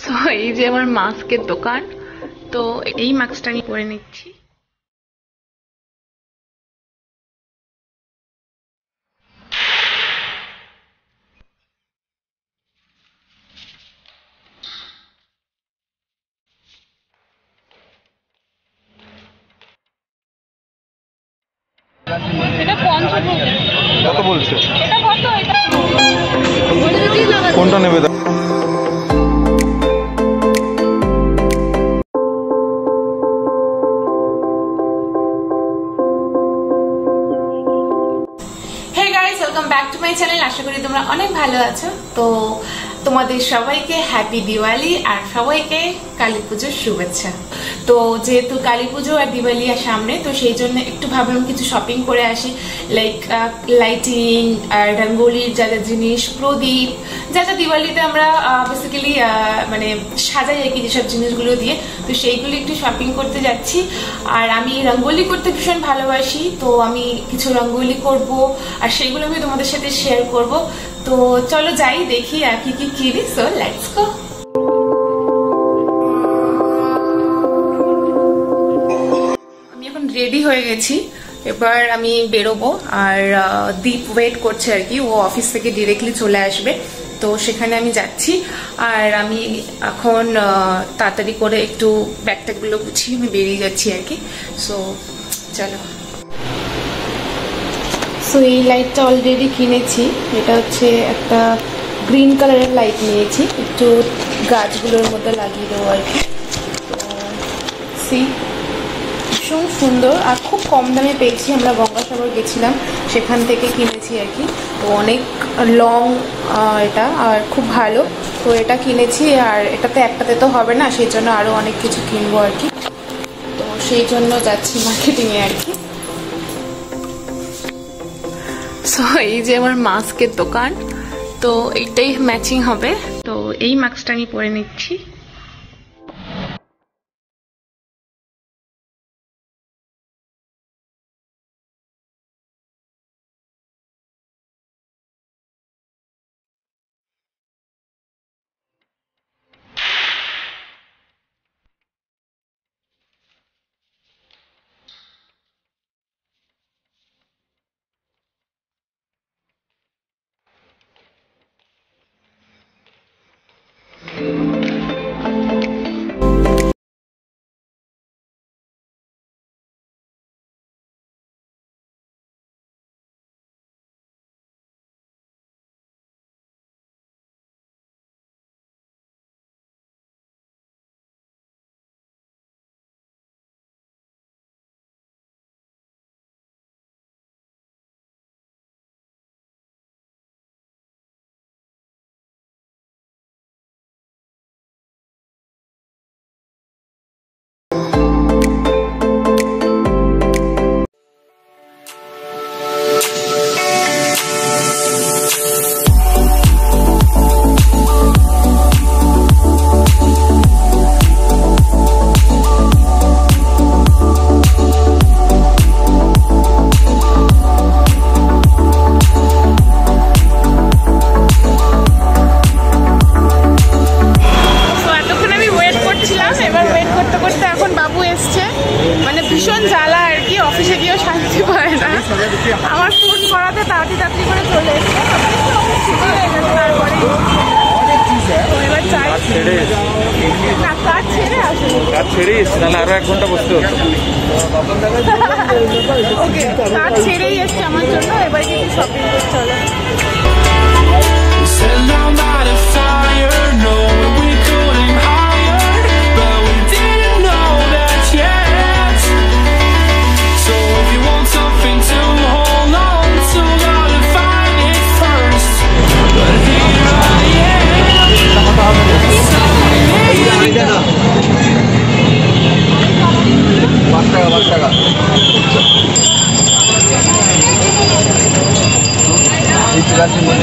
So এই যে আমার মাস্কের দোকান, তো এই মাস্কটা আমি পরে নিচ্ছি। এটা 50 কত বলছে? এটা কত? এটা কোনটা নেবে? Hey guys, welcome back to my channel. আশা করি তোমরা অনেক ভালো আছো। তো তোমাদের সবাইকে হ্যাপি দিওয়ালি আর সবাইকে কালী পুজোর শুভেচ্ছা। তো যেহেতু কালী পুজো আর দিওয়ালি আর সামনে, তো সেই জন্য একটু ভাবলাম কিছু শপিং করে আসি, লাইক লাইটিং আর রঙ্গোলির যা যা জিনিস, প্রদীপ, যা যা দিওয়ালিতে আমরা বেসিক্যালি মানে সাজাই আর কি, যেসব জিনিসগুলো দিয়ে, তো সেইগুলো একটু শপিং করতে যাচ্ছি। আর আমি রঙ্গোলি করতে ভীষণ ভালোবাসি, তো আমি কিছু রঙ্গোলি করব আর সেইগুলো আমি তোমাদের সাথে শেয়ার করব। তো চলো যাই, দেখি আর কি কি কিনি। So let's go. আমি এখন রেডি হয়ে গেছি, এবার আমি বেরোবো। আর দীপ ওয়েট করছে আর কি, ও অফিস থেকে ডিরেক্টলি চলে আসবে, তো সেখানে আমি যাচ্ছি। আর আমি এখন তাড়াতাড়ি করে একটু ব্যাগট্যাগুলো গুছিয়ে আমি বেরিয়ে যাচ্ছি আর কি। সো চলো। সো এই লাইটটা অলরেডি কিনেছি, এটা হচ্ছে একটা গ্রিন কালারের লাইট নিয়েছি, একটু গাছগুলোর মধ্যে লাগিয়ে দেবো আর কি। তো সি ভীষণ সুন্দর আর খুব কম দামে পেয়েছি। আমরা গঙ্গাসাগর গেছিলাম, সেখান থেকে কিনেছি আর কি। তো অনেক লং এটা, আর খুব ভালো। তো এটা কিনেছি, আর এটাতে একটাতে তো হবে না, সেই জন্য আরও অনেক কিছু কিনবো আর কি। তো সেই জন্য যাচ্ছি মার্কেটিংয়ে আর কি। সো এই যে আমার মাস্কের দোকান, তো এইটাই ম্যাচিং হবে, তো এই মাস্কটা আমি পরে নিচ্ছি। ভীষণ জ্বালা আর কি, অফিসে গিয়েও শান্তি পায় না। আমার ফোন করাতে তাড়াতাড়ি করে চলে এসছে, তারপরে এবার চাই না, কাজ ছেড়ে আসবো, কাজ ছেড়েই এসছি, নাহলে আরো 1 ঘন্টা বসতে হতো। ওকে, কাজ ছেড়েই এসছে আমার জন্য, এবার কিন্তু শপিং করতে হবে।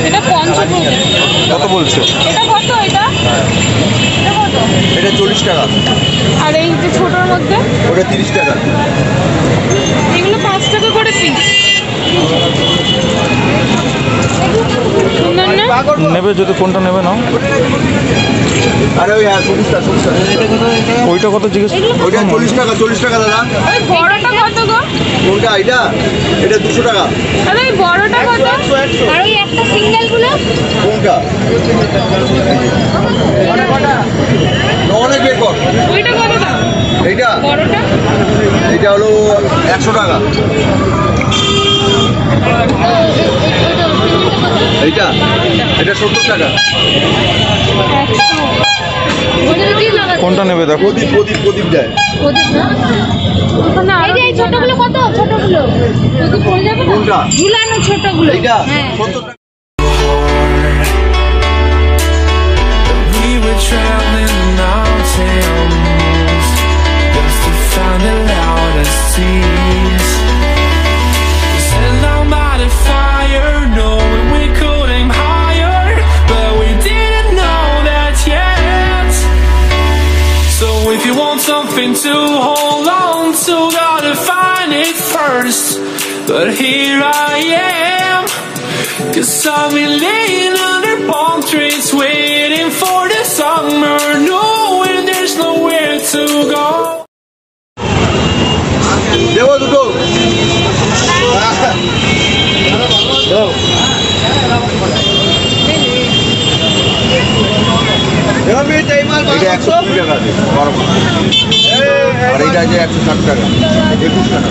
এটা 50 কত বলছে? এটা কত? এটা কত? এটা 40 টাকা। আর এই যে ছোটর মধ্যে ওটা 30 টাকা। এগুলো 5 টাকা করে পিস। সুন্দর না? নেবে যদি কোনটা নেবে নাও। আরে ওই হ্যাঁ 40 টাকা 40 টাকা। ওইটা কত জিজ্ঞেস? ওইটা 40 টাকা 40 টাকা দাদা। ওই বড়টা কত গো? কোনটা এটা? এটা 200 টাকা। আরে এই বড়টা কত? আর ওই একটা সিঙ্গেল গুলো কোনটা? অনেক বের কর। ওইটা কত দাম? এইটা বড়টা? এটা হলো 100 টাকা। এইটা এটা 70 টাকা। কোনটা নেবে দেখো? প্রদীপ প্রদীপ প্রদীপ যায়। ওখানে এই যে এই ছোটগুলো কত? ছোটগুলো যদি পড়ে যাবে না কোনটা? ঝুলানো ছোটগুলো। এইটা হ্যাঁ 70 টাকা। We were traveling the mountains just to find the loudest seas. We set down by the fire, knowing we could aim higher, but we didn't know that yet. So if you want something to hold on to, gotta find it first. But here I am, 'cause I've been laying under palm trees waiting for the summer, knowing there's nowhere to go. দেবো দুটো। এটা 120 টাকা আছে, বড় মাছ। আর এটা আছে 160 টাকা, 21 টাকা।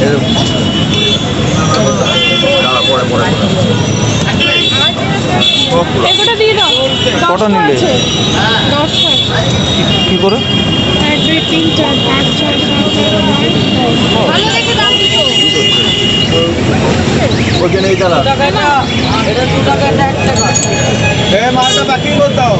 এরকম। দাঁড়া, পরে পরে এগুলো দিয়ে দাও। কটা নিলে? 10টা। কি করে? 1 2 3 4 5 6 7 8 ভালো দেখে দাম দিত। ওখানে এই দাঁড়া। মালটা বাকি করে দাও।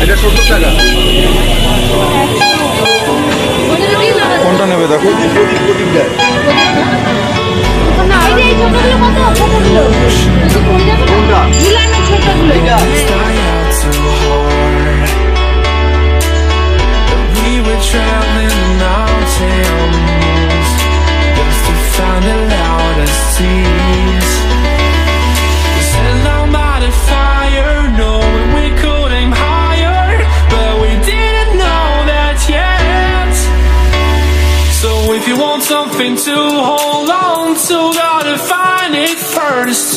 এটা 70 টাকা। কোনটা নেবে দেখো? প্রদীপ দেয়। না এই যে এই ছোটগুলো কত ছোটগুলো কিছু পড়ে যাবে না কোনটা? ঝুলানো ছোটগুলো এইটা? Try out too hard. We were traveling the mountains just to find the loudest seas. We set down by the fire, knowing we could aim higher, but we didn't know that yet. So if you want something to hold on to, gotta find it first.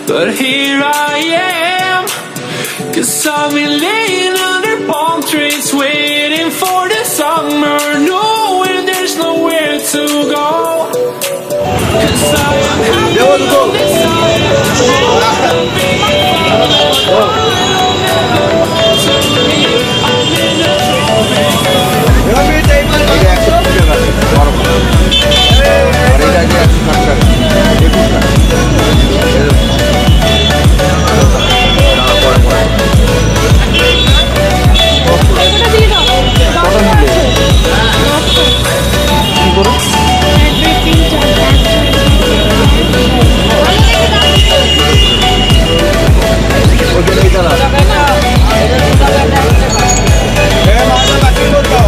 But here I am, 'cause I've been laying under palm trees, waiting for the summer, knowing there's nowhere to go. 'Cause I am happy on this এটা 120 টাকা দিয়ে, বড় মাছ। আর এটা যে 160 টাকা, 21 টাকা। এরকম। দাঁড়া, পরে। এটা দিয়ে দাও কটা নিলে? কি করে? ওইখানে এই দাঁড়া। মাছটা বাকি করতো।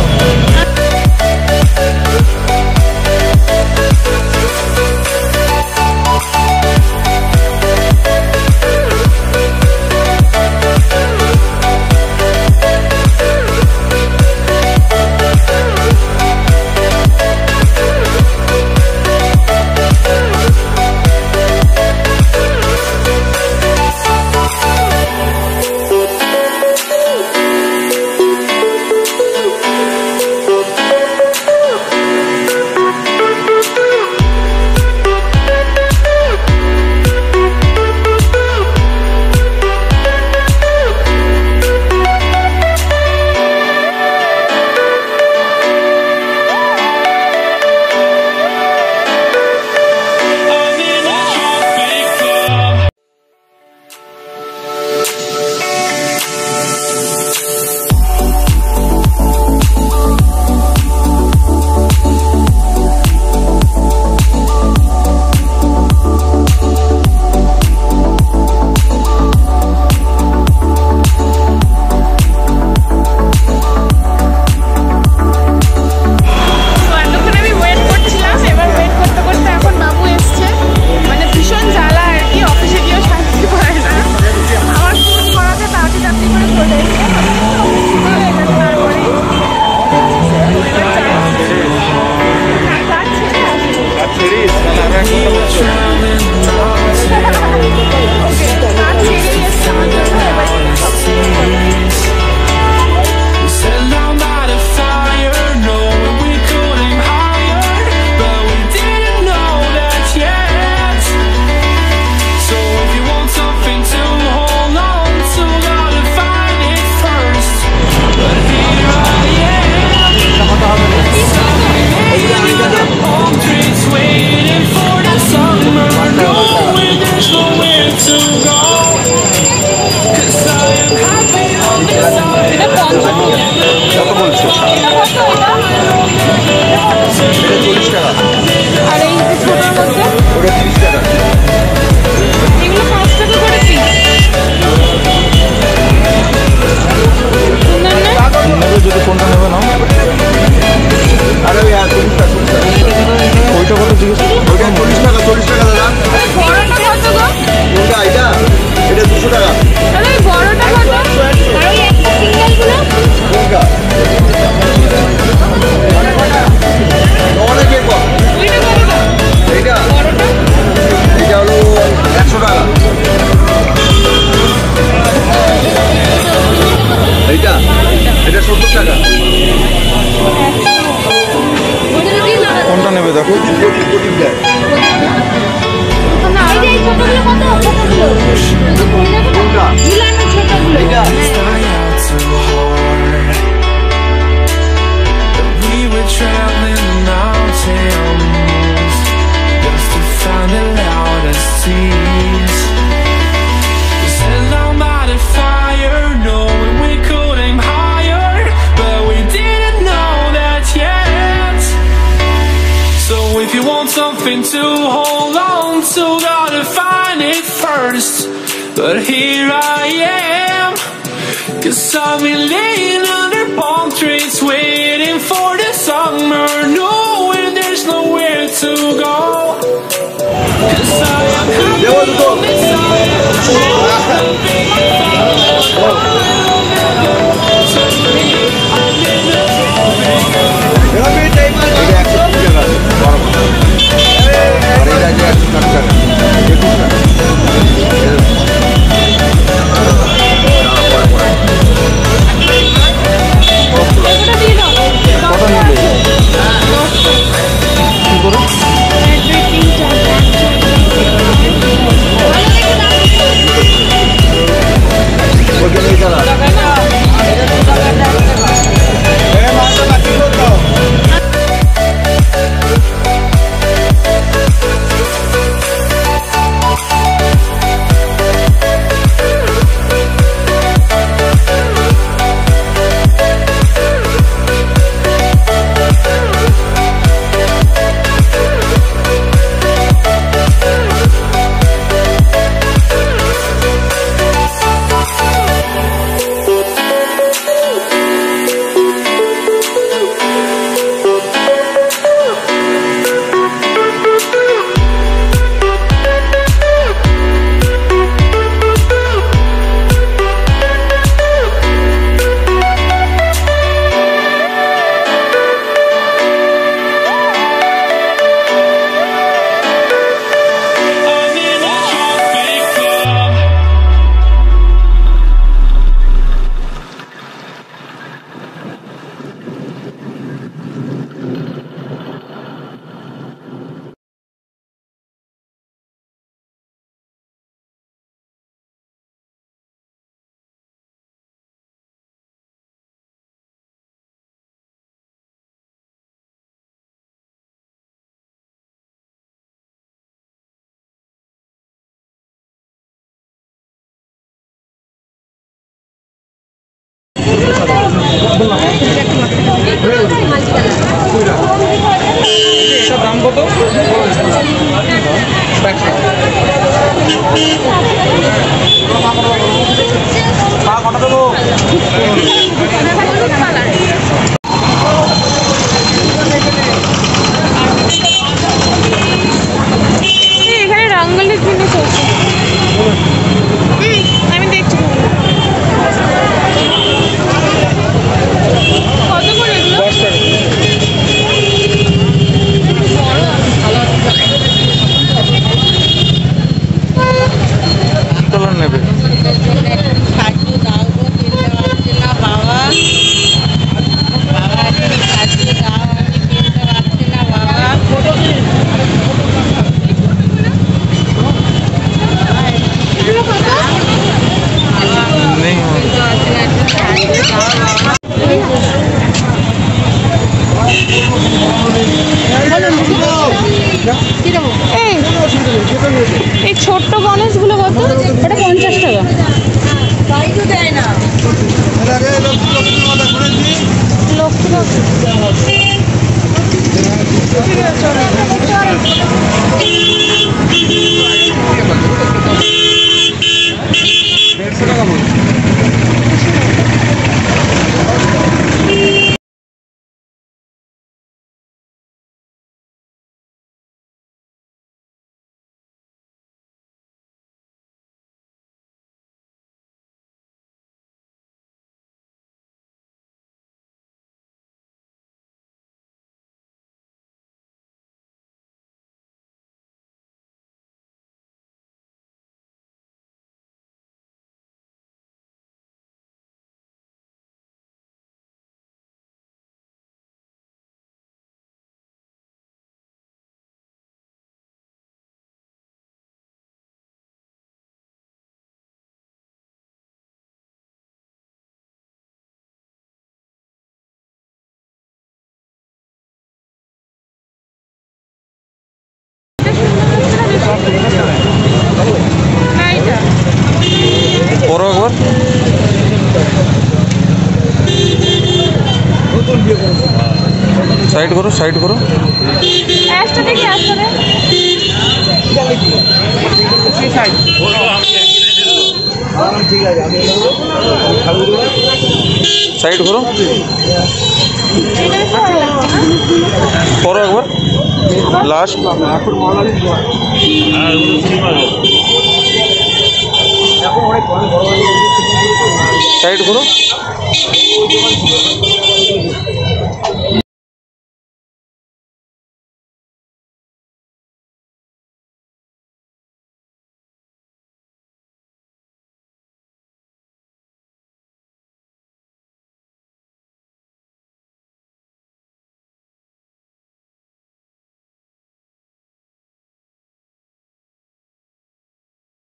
Set down by the fire, knowing we could aim higher, but we didn't. something to hold on to, gotta find it first. But here I am, 'cause I've been laying under palm trees, waiting for the summer, knowing there's nowhere to go. 'Cause I am happy on this দাম কত? এখানে রঙ্গোলির জিনিস আছে, আমি দেখছি। কত করে এগুলো? কালার নেবে? নেই এই ছোট্ট গণেশগুলো কত? ওটা 50 টাকা। করো একবার। সাইড করো, সাইড করো। আসতে দেখি আসতে ঠিক আছে আমি সাইড ঘুরো, করো একবার লাস্ট। এখন মালালি এখন অনেক বড় সাইড ঘুরো।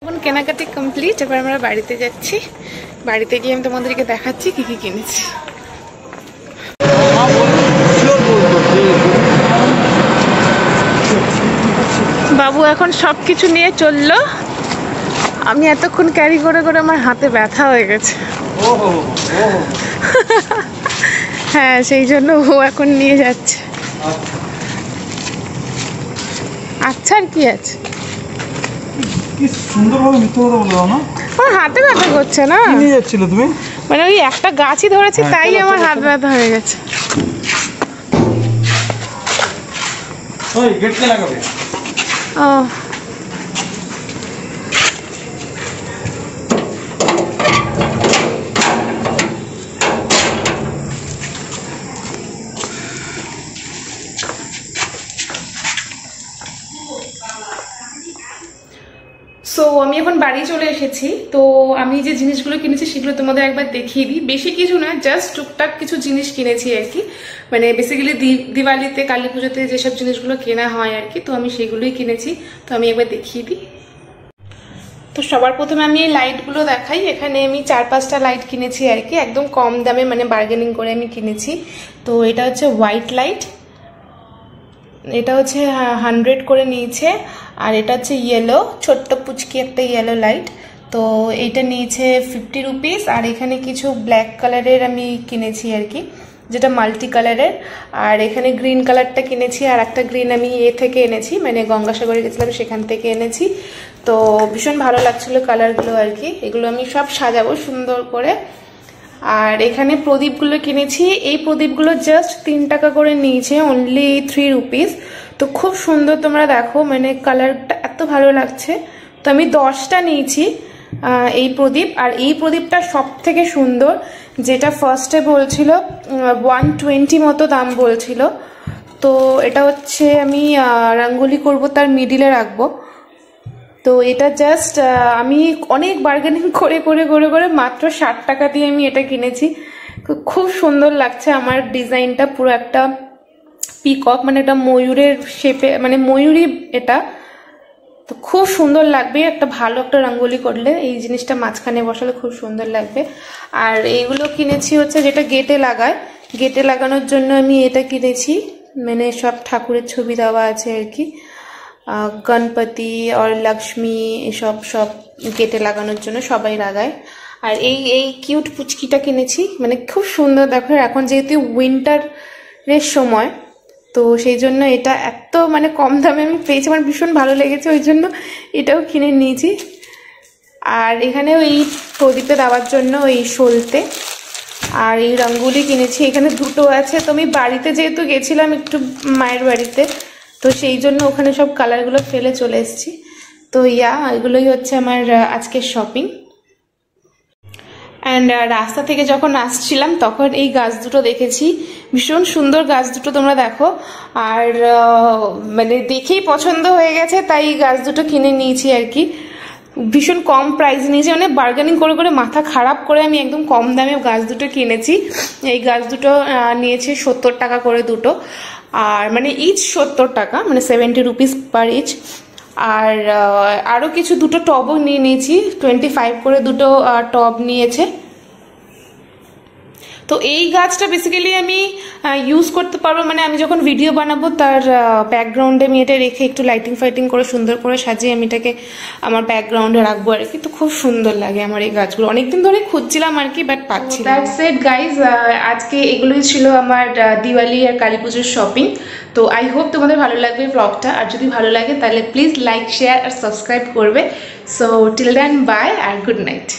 এখন কেনাকাটি কমপ্লিট, এবার আমরা বাড়িতে যাচ্ছি। বাড়িতে গিয়ে আমি তোমাদেরকে দেখাচ্ছি কি কি কিনেছি। বাবু এখন সব কিছু নিয়ে চললো, আমি এতক্ষণ ক্যারি করে করে আমার হাতে ব্যথা হয়ে গেছে। হ্যাঁ, সেই জন্য ও এখন নিয়ে যাচ্ছে। আচ্ছা, আর কি আছে? সুন্দরভাবে মিথ্যে কথা বলে দাও না। আমার হাতে ব্যথা করছে না, নিয়ে যাচ্ছিলে তুমি? মানে ওই একটা গাছই ধরেছে তাই আমার হাত ব্যথা হয়ে গেছে। ওই গেট কে লাগাবে? ও সো আমি এখন বাড়ি চলে এসেছি। তো আমি যে জিনিসগুলো কিনেছি সেগুলো তোমাদের একবার দেখিয়ে দিই। বেশি কিছু না, জাস্ট টুকটাক কিছু জিনিস কিনেছি আর কি। মানে বেসিক্যালি দিওয়ালিতে, কালী পুজোতে যেসব জিনিসগুলো কেনা হয় আর কি, তো আমি সেগুলোই কিনেছি। তো আমি একবার দেখিয়ে দিই। তো সবার প্রথমে আমি এই লাইটগুলো দেখাই। এখানে আমি 4-5টা লাইট কিনেছি আর কি, একদম কম দামে, মানে বার্গেনিং করে আমি কিনেছি। তো এটা হচ্ছে হোয়াইট লাইট, এটা হচ্ছে 100 করে নিয়েছে। আর এটা হচ্ছে ইয়েলো, ছোট্ট পুচকি একটা ইয়েলো লাইট। তো এইটা নিয়েছে 50 রুপিস। আর এখানে কিছু ব্ল্যাক কালারের আমি কিনেছি আর কি, যেটা মাল্টি কালারের। আর এখানে গ্রিন কালারটা কিনেছি, আর একটা গ্রিন আমি থেকে এনেছি, মানে গঙ্গাসাগরে গেছিলাম সেখান থেকে এনেছি। তো ভীষণ ভালো লাগছিল কালারগুলো আর কি। এগুলো আমি সব সাজাবো সুন্দর করে। আর এখানে প্রদীপগুলো কিনেছি। এই প্রদীপগুলো জাস্ট 3 টাকা করে নিয়েছে, অনলি 3 রুপিস। তো খুব সুন্দর, তোমরা দেখো, মানে কালারটা এত ভালো লাগছে। তো আমি 10টা নিয়েছি এই প্রদীপ। আর এই প্রদীপটা সব থেকে সুন্দর, যেটা ফার্স্টে বলছিল 120 মতো দাম বলছিল। তো এটা হচ্ছে আমি রঙ্গোলি করব, তার মিডিলে রাখবো। তো এটা জাস্ট আমি অনেক বার্গেনিং করে করে করে করে মাত্র 60 টাকা দিয়ে আমি এটা কিনেছি। খুব সুন্দর লাগছে আমার ডিজাইনটা, পুরো একটা পিকক, মানে এটা ময়ূরের শেপে, মানে ময়ূরী এটা। তো খুব সুন্দর লাগবে, একটা ভালো একটা রঙ্গোলি করলে এই জিনিসটা মাঝখানে বসালে খুব সুন্দর লাগবে। আর এইগুলো কিনেছি হচ্ছে যেটা গেটে লাগায়, গেটে লাগানোর জন্য আমি এটা কিনেছি। মানে সব ঠাকুরের ছবি দেওয়া আছে আর কি, গণপতি আর লক্ষ্মী, এসব সব গেটে লাগানোর জন্য সবাই লাগায়। আর এই কিউট পুচকিটা কিনেছি, মানে খুব সুন্দর। দেখো, এখন যেহেতু উইন্টারের সময়, তো সেই জন্য এটা এত মানে কম দামে আমি পেয়েছি, আমার ভীষণ ভালো লেগেছে, ওই জন্য এটাও কিনে নিয়েছি। আর এখানে ওই প্রদীপে দেওয়ার জন্য ওই সলতে আর এই রঙ্গোলি কিনেছি। এখানে দুটো আছে। তো আমি বাড়িতে যেহেতু গেছিলাম একটু মায়ের বাড়িতে, তো সেই জন্য ওখানে সব কালারগুলো ফেলে চলে এসেছি। তো এগুলোই হচ্ছে আমার আজকের শপিং। অ্যান্ড রাস্তা থেকে যখন আসছিলাম তখন এই গাছ দুটো দেখেছি, ভীষণ সুন্দর গাছ দুটো, তোমরা দেখো। আর মানে দেখেই পছন্দ হয়ে গেছে, তাই এই গাছ দুটো কিনে নিয়েছি আর কি। ভীষণ কম প্রাইস নিয়েছি, মানে বার্গেনিং করে করে মাথা খারাপ করে আমি একদম কম দামে গাছ দুটো কিনেছি। এই গাছ দুটো নিয়েছে 70 টাকা করে দুটো, আর মানে ইচ 70 টাকা, মানে 70 রুপিস পার ইচ। আর আরও কিছু দুটো টবও নিয়ে নিয়েছি, 25 করে দুটো টব নিয়েছে। তো তো এই গাছটা বেসিক্যালি আমি ইউজ করতে পারবো, মানে আমি যখন ভিডিও বানাবো তার ব্যাকগ্রাউন্ডে আমি এটা রেখে একটু লাইটিং ফাইটিং করে সুন্দর করে সাজিয়ে আমি এটাকে আমার ব্যাকগ্রাউন্ডে রাখবো আর কি। তো খুব সুন্দর লাগে আমার এই গাছগুলো, অনেকদিন ধরে খুঁজছিলাম আর কি, বাট পাচ্ছি না। দ্যাটস ইট গাইজ, আজকে এগুলোই ছিল আমার দিওয়ালি আর কালী পুজোর শপিং। তো আই হোপ তোমাদের ভালো লাগবে ব্লগটা, আর যদি ভালো লাগে তাহলে প্লিজ লাইক, শেয়ার আর সাবস্ক্রাইব করবে। সো টিল দেন বাই আর good night.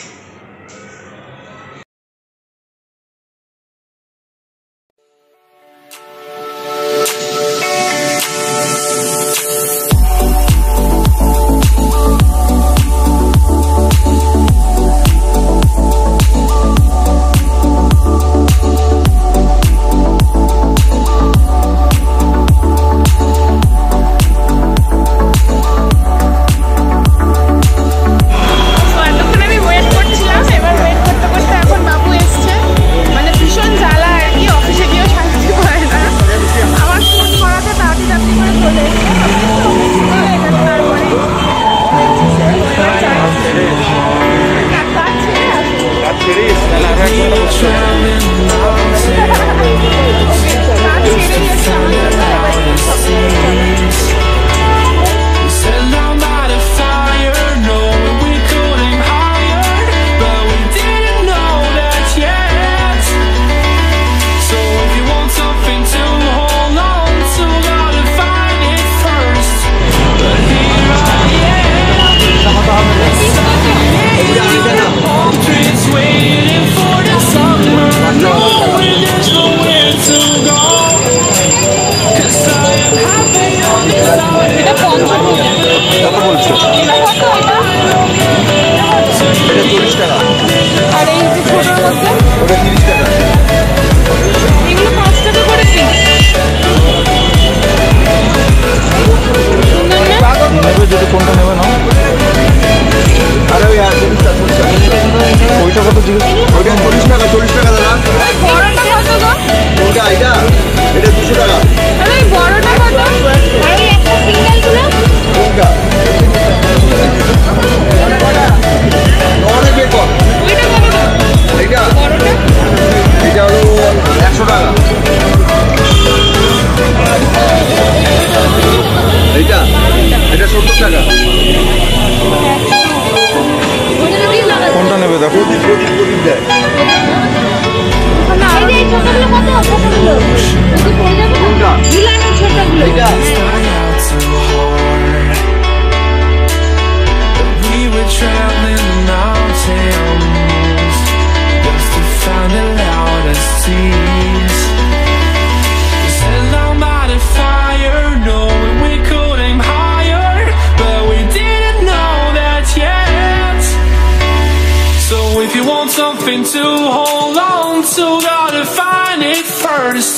Something to hold on to, gotta find it first.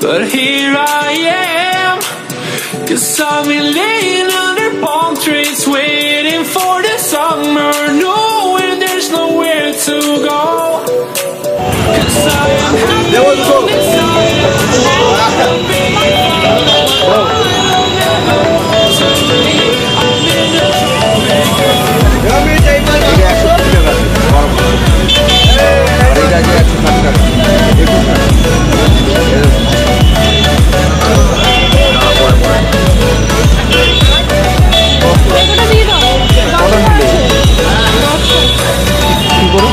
But here I am, 'cause I've been laying under palm trees, waiting for the summer, knowing there's nowhere to go. 'Cause I am happy on this side of the world. কি করো?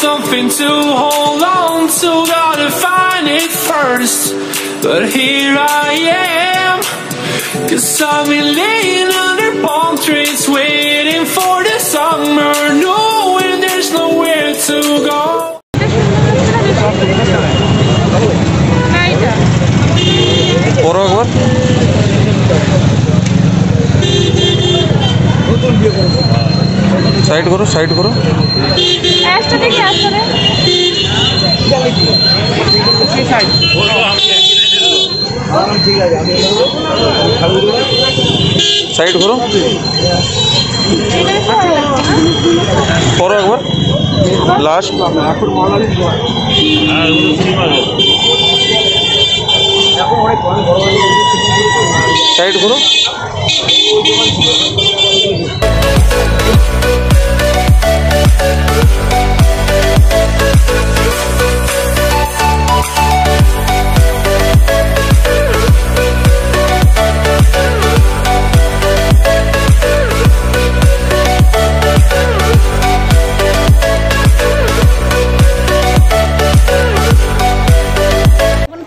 Something to hold on to, gotta find it first. But here I am, 'cause I've been laying under palm trees, waiting for the summer, knowing there's nowhere to go. পরো একবার side করো side করো অ্যাশটা দেখি আসলে side করো পরো একবার last side করো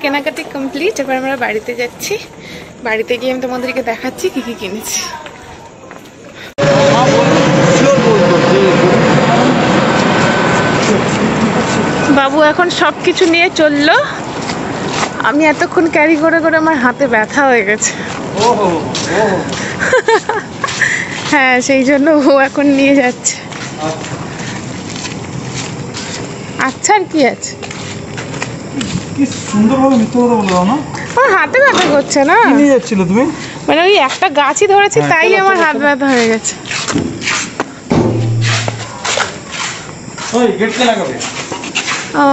কেনাকাটি কমপ্লিট। এবার আমরা বাড়িতে যাচ্ছি, বাড়িতে গিয়ে আমি তোমাদেরকে দেখাচ্ছি কি কি কিনেছি। বাবু এখন সব কিছু নিয়ে চললো, আমি এতক্ষণ ক্যারি করে করে আমার হাতে ব্যথা হয়ে গেছে। হ্যাঁ, সেই জন্য ও এখন নিয়ে যাচ্ছে। আচ্ছা, আর কি আছে? কি সুন্দরভাবে মিথ্যে কথা বলে দাও না। আমার হাতে ব্যথা করছে না, কি নিয়ে যাচ্ছিলে তুমি? মানে ওই একটা গাছই ধরেছি, তাই আমার হাত ব্যথা হয়ে গেছে। ওই গেট কে লাগাবে? ও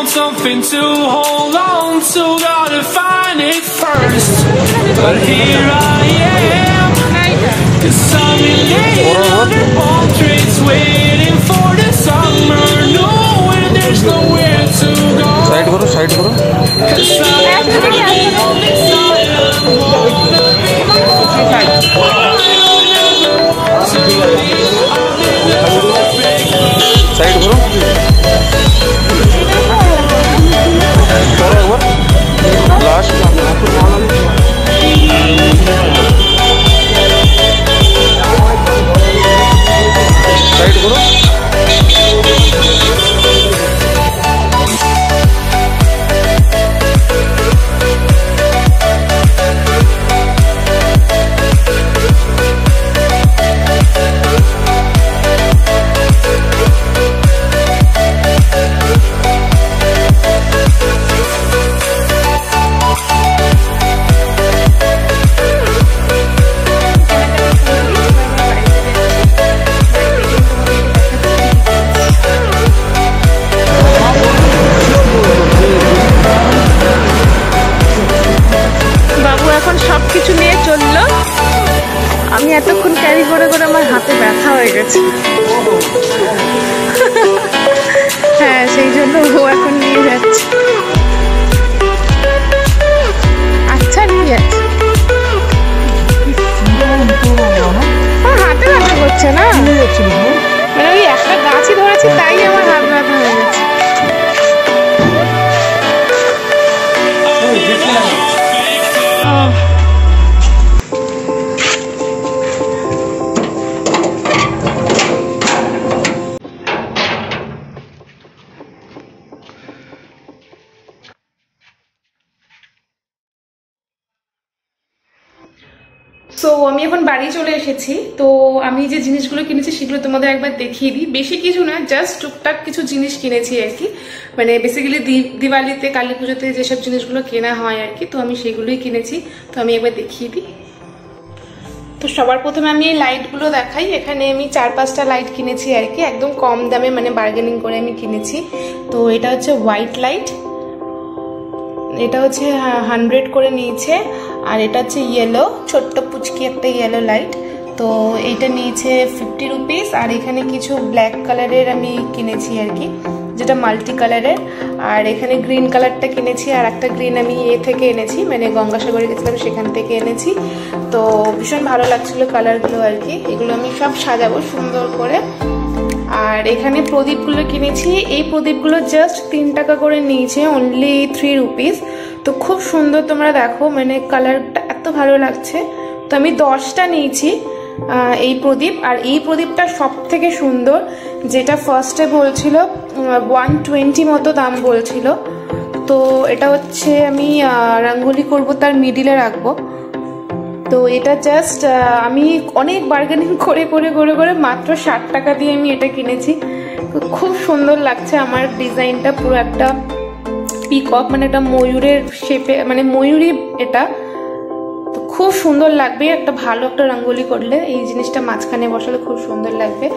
want something to hold on to, gotta find it first. But here I am, 'cause I'm laying under palm trees, waiting for the summer, knowing there's nowhere to go. Side करो, side करो. 'Cause I'm on this island, wanna be side करो. करो एक बार. Last. Side करो. বাবু এখন সবকিছু নিয়ে চললো। আমি এতক্ষণ ক্যারি করে করে আমার হাতে ব্যথা হয়ে গেছে। হ্যাঁ, সেই জন্য ও এখন নিয়ে যাচ্ছে। আচ্ছা, নিয়ে যাচ্ছে। আমার হাতে ব্যথা করছে না, মানে ওই একটা গাছই ধরেছি তাই আমার হাত ব্যথা হয়ে গেছে। সো আমি এখন বাড়ি চলে এসেছি। তো আমি যে জিনিসগুলো কিনেছি সেগুলো তোমাদের একবার দেখিয়ে দিই। বেশি কিছু না, জাস্ট টুকটাক কিছু জিনিস কিনেছি আর কি, মানে বেসিক্যালি দিওয়ালিতে, কালী পুজোতে যেসব জিনিসগুলো কেনা হয় আর কি, তো আমি সেগুলোই কিনেছি। তো আমি একবার দেখিয়ে দিই। তো সবার প্রথমে আমি এই লাইটগুলো দেখাই। এখানে আমি 4-5টা লাইট কিনেছি আর কি, একদম কম দামে, মানে বার্গেনিং করে আমি কিনেছি। তো এটা হচ্ছে হোয়াইট লাইট, এটা হচ্ছে 100 করে নিয়েছে। আর এটা হচ্ছে ইয়েলো, ছোট্ট পুচকি একটা ইয়েলো লাইট, তো এইটা নিয়েছে 50 রুপিস। আর এখানে কিছু ব্ল্যাক কালারের আমি কিনেছি আর কি, যেটা মাল্টি কালারের। আর এখানে গ্রিন কালারটা কিনেছি, আর একটা গ্রিন আমি থেকে এনেছি, মানে গঙ্গাসাগরে গেছিলাম সেখান থেকে এনেছি। তো ভীষণ ভালো লাগছিল কালারগুলো আর কি। এগুলো আমি সব সাজাবো সুন্দর করে। আর এখানে প্রদীপগুলো কিনেছি। এই প্রদীপগুলো জাস্ট 3 টাকা করে নিয়েছে, অনলি 3 রুপিস। তো খুব সুন্দর, তোমরা দেখো, মানে কালারটা এত ভালো লাগছে। তো আমি 10টা নিয়েছি এই প্রদীপ। আর এই প্রদীপটা সব থেকে সুন্দর, যেটা ফার্স্টে বলছিল 120 মতো দাম বলছিল। তো এটা হচ্ছে আমি রঙ্গোলি করব, তার মিডিলে রাখবো। তো এটা জাস্ট আমি অনেক বার্গেনিং করে করে করে করে মাত্র 60 টাকা দিয়ে আমি এটা কিনেছি। খুব সুন্দর লাগছে আমার ডিজাইনটা, পুরো একটা পিকক, মানে একটা ময়ূরের শেপে, মানে ময়ূরী এটা। তো খুব সুন্দর লাগবে, একটা ভালো একটা রঙ্গোলি করলে এই জিনিসটা মাঝখানে বসালে খুব সুন্দর লাগবে।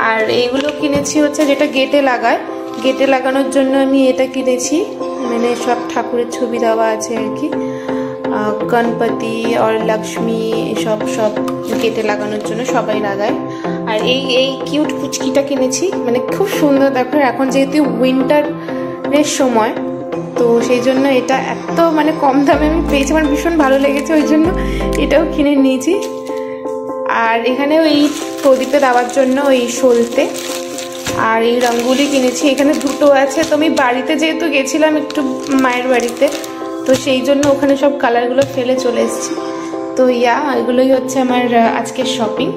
আর এইগুলো কিনেছি হচ্ছে যেটা গেটে লাগায়, গেটে লাগানোর জন্য আমি এটা কিনেছি, মানে সব ঠাকুরের ছবি দেওয়া আছে আর কি, গণপতি আর লক্ষ্মী, সব গেটে লাগানোর জন্য সবাই লাগায়। আর এই কিউট পুচকিটা কিনেছি, মানে খুব সুন্দর। দেখো এখন যেহেতু উইন্টারের সময়, তো সেই জন্য এটা এত মানে কম দামে আমি পেয়েছি, আমার ভীষণ ভালো লেগেছে, ওই জন্য এটাও কিনে নিয়েছি। আর এখানে ওই প্রদীপে দেওয়ার জন্য ওই সলতে আর এই রঙ্গোলি কিনেছি। এখানে 2টো আছে। তো আমি বাড়িতে যেহেতু গেছিলাম একটু মায়ের বাড়িতে, তো সেই জন্য ওখানে সব কালারগুলো ফেলে চলে এসেছি। তো এগুলোই হচ্ছে আমার আজকের শপিং।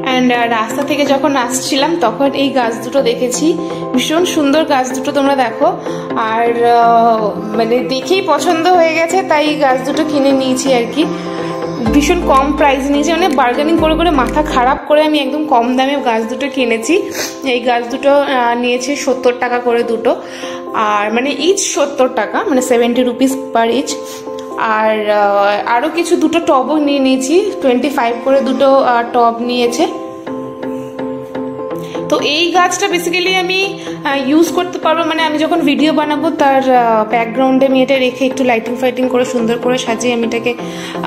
অ্যান্ড রাস্তা থেকে যখন আসছিলাম তখন এই গাছ দুটো দেখেছি, ভীষণ সুন্দর গাছ দুটো, তোমরা দেখো। আর মানে দেখেই পছন্দ হয়ে গেছে, তাই এই গাছ দুটো কিনে নিয়েছি আর কি। ভীষণ কম প্রাইস নিয়েছি, মানে বার্গেনিং করে করে মাথা খারাপ করে আমি একদম কম দামে গাছ দুটো কিনেছি। এই গাছ দুটো নিয়েছে 70 টাকা করে দুটো, আর মানে ইচ 70 টাকা, মানে 70 রুপিস পার ইচ। আর আরও কিছু 2টো টবও নিয়ে নিয়েছি, 25 করে 2টো টব নিয়েছে। তো এই গাছটা বেসিক্যালি আমি ইউজ করতে পারবো, মানে আমি যখন ভিডিও বানাবো তার ব্যাকগ্রাউন্ডে আমি এটা রেখে একটু লাইটিং ফাইটিং করে সুন্দর করে সাজিয়ে আমি এটাকে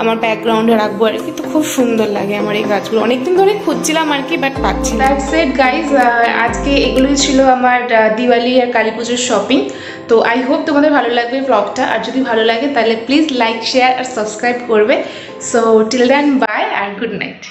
আমার ব্যাকগ্রাউন্ডে রাখবো আর কি। তো খুব সুন্দর লাগে আমার এই গাছগুলো, অনেকদিন ধরে খুঁজছিলাম আর কি, বাট পাচ্ছি না। দ্যাটস ইট গাইজ, আজকে এগুলোই ছিল আমার দিওয়ালি আর কালী পুজোর শপিং। তো আই হোপ তোমাদের ভালো লাগবে ব্লগটা, আর যদি ভালো লাগে তাহলে প্লিজ লাইক, শেয়ার আর সাবস্ক্রাইব করবে। সো টিল দেন বাই আর গুড নাইট।